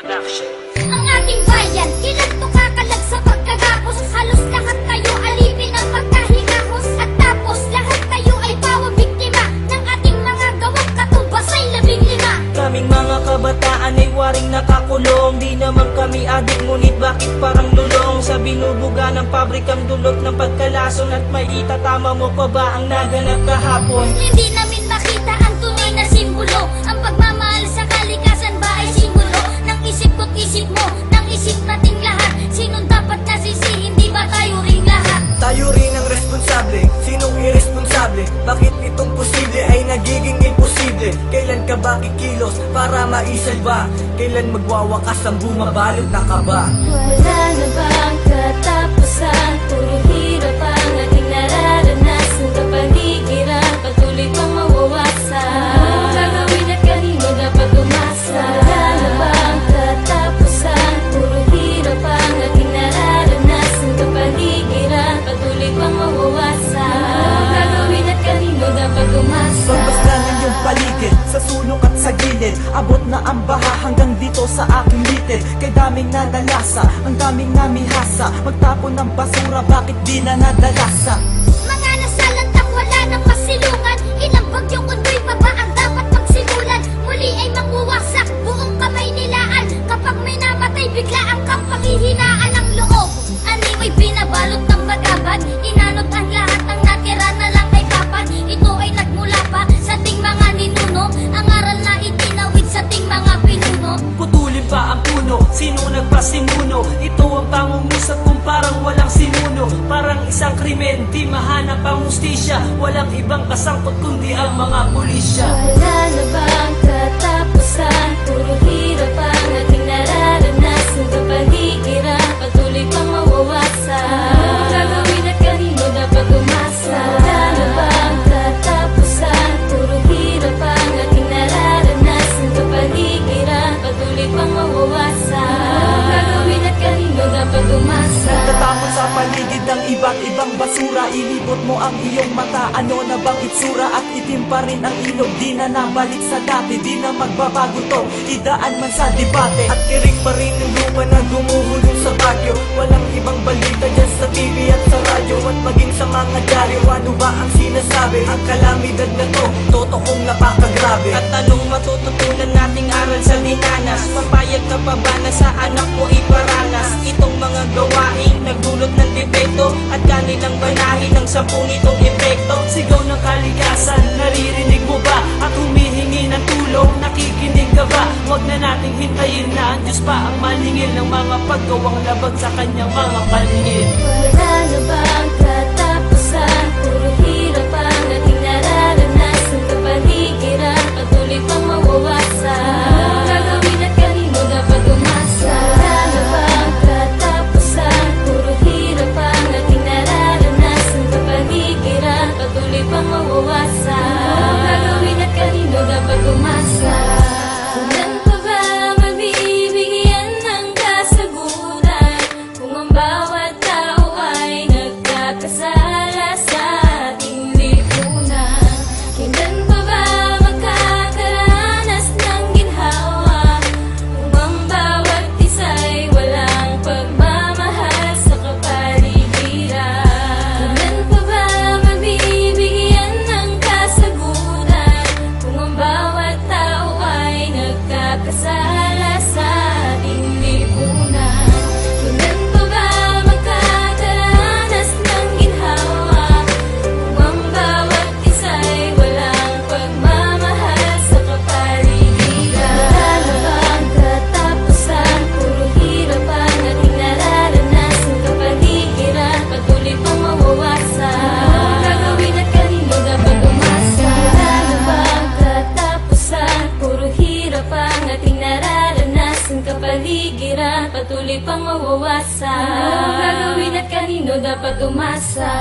Production. Ang ating bayan, kailan to kakalag sa pagkagapos? Halos lahat tayo alipin ang pagkahingahos. At tapos, lahat tayo ay bawang biktima ng ating mga gawang katubas ay 15. Kaming mga kabataan ay waring nakakulong. Di naman kami adik, ngunit bakit parang lulong? Sa binubuga ng pabrikang dulot ng pagkalason. At may itatama mo pa ba ang naganap kahapon? Hindi namin makita ang tunay na simbolo. Ang pagmamahal sa kalikasan ba ay simbolo ng isip ko't isip mo, ng isip nating lahat? Sinong dapat nasisi, hindi ba tayo ring lahat? Tayo rin ang responsable, sinong irresponsable? Bakit itong posible ay nagiging imposible? Kailan ka ba kikilos para maisalba? Kailan magwawakas ang bumabalot na kaba? Wala na bang katapusan? Puro hirap ang ating nararanasan. Kapaligiran, patuloy pang mawawasan. Gagawin at kanino dapat umasa? Wala na bang katapusan? Puro hirap ang ating nararanasan. Kapaligiran, patuloy pang mawawasan. Gagawin at kanino dapat umasa? Pagbasta ng iyong paligid, sa sulok at sa gilid. Abot na ang baha hanggang dito sa aking litid. Kay daming nadalasa, ang daming namihasa. Magtapon ng basura, bakit di na nadalasa? Mga nasalantang wala ng masilungan. Ilang bagyong undoy pa ba ang dapat magsimulan? Muli ay makuwasak, buong kamay nilaan. Kapag may namatay, bigla ang panghihinaan ng loob. Aniw ay binabalot ng bagabag. Inanot ang lahat, ang natira na lang ay papan. Ito ay nagmula pa sa ting mga ninuno. Ang aral na itinawid sa ting mga pinuno. Putulin pa ang puno, sino nagpasimuno? Ito ang pangungusap kung parang walang sinuno. Parang isang krimen, di mahanap ang hustisya. Walang ibang kasangkot kundi ang mga pulisya. Wala na bang katapusan? Puro hirap ang ating nararanasan. Kapaligiran, patuloy pang mawawasan. Gagawin at kanino dapat umasa? Wala na bang katapusan? Puro hirap ang ating nararanasan. Kapaligiran, patuloy pang mawawasan. Gagawin at kanino dapat umasa? Natapon sa paligid ng iba't ibang basura. Ilibot mo ang iyong mata, ano na bang itsura? At itim pa rin ang ilog, di na nabalik sa dati. Di na magbabago to, idaan man sa debate. At tirik pa rin yung lupa na gumuhulong sa bagyo. Walang ibang balita dyan sa TV at sa radyo. At maging sa mga dyaryo, ano ba ang sinasabi? Ang kalamidad na to, totoong napakagrabe. At anong matututunan nating aral sa dinanas? Papayag ka pa ba na sa anak mo iparanas itong mga gawain nagdulot ng depekto? At kanilang banahin ang 10 itong epekto. Sigaw ng kalikasan, naririnig mo ba? At humihingi ng tulong, nakikinig ka ba? Huwag na nating hintayin na ang Diyos pa ang maningil ng mga paggawang labag sa kanyang mga paningin. Wala na bang katapusan? Puro hirap ang ating nararanasan. Kapaligiran, patuloy pang mawawasan. Gagawin at kanino dapat umasa? Wala na bang katapusan? Puro hirap ang ating nararanasan. Kapaligiran, patuloy pang mawawasan. Gagawin at kanino dapat umasa? Kailan pa ba mabibigyan ng kasagutan kung ang bawat tao ay nagkakasala sa ating lipunan? Kailan pa ba magkakaranas ng ginhawa kung ang bawat isa'y walang pagmamahal sa kapaligiran? Kailan pa ba mabibigyan ng kasagutan kung ang bawat tao ay nagkakasala sa ating lipunan? Kailan pa ba magkakaranas ng ginhawa kung ang bawat isa'y walang pagmamahal sa kapaligiran? Wala na bang katapusan? Puro hirap ang ating nararanasan. Kapaligiran, patuloy pang mawawasan. Gagawin at kanino dapat umasa? Wala na bang katapusan? Puro hirap ang ating nararanasan. Kapaligiran, patuloy pang mawawasan. Gagawin at kanino dapat umasa?